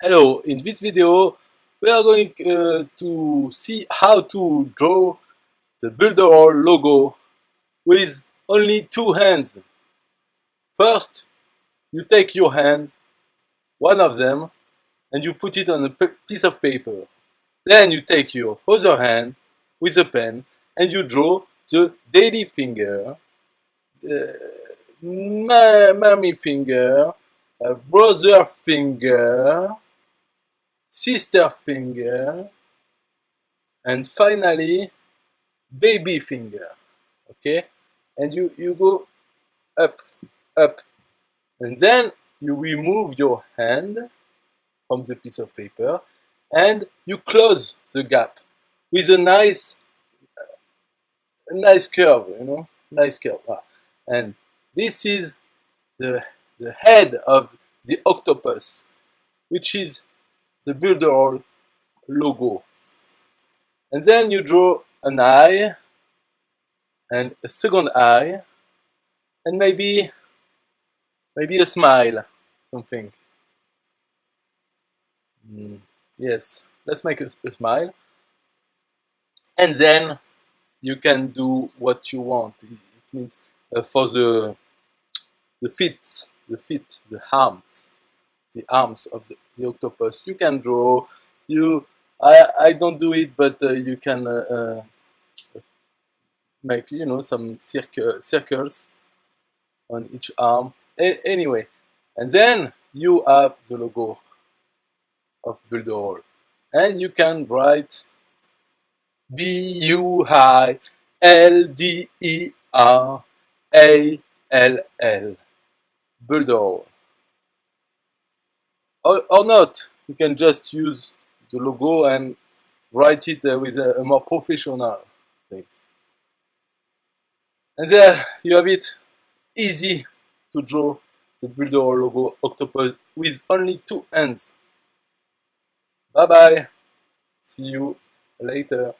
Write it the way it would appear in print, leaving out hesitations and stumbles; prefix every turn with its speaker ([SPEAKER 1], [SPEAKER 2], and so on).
[SPEAKER 1] Hello, in this video we are going to see how to draw the Builderall logo with only two hands. First, you take your hand, one of them, and you put it on a piece of paper. Then you take your other hand with a pen and you draw the daily finger, mommy finger, brother finger, sister finger, and finally baby finger. Okay, and you go up, up, and then you remove your hand from the piece of paper and you close the gap with a nice curve, nice curve. And this is the head of the octopus, which is the Builderall logo. And then you draw an eye and a second eye and maybe a smile, something. Yes, let's make a smile. And then you can do what you want. It means for the feet, the arms of the octopus. You can draw. I don't do it, but you can make some circles on each arm. Anyway, and then you have the logo of Builderall, and you can write Builderall, Builderall. Or not, you can just use the logo and write it with a more professional things. And there you have it, easy to draw the Builderall logo octopus with only two hands. Bye bye, see you later.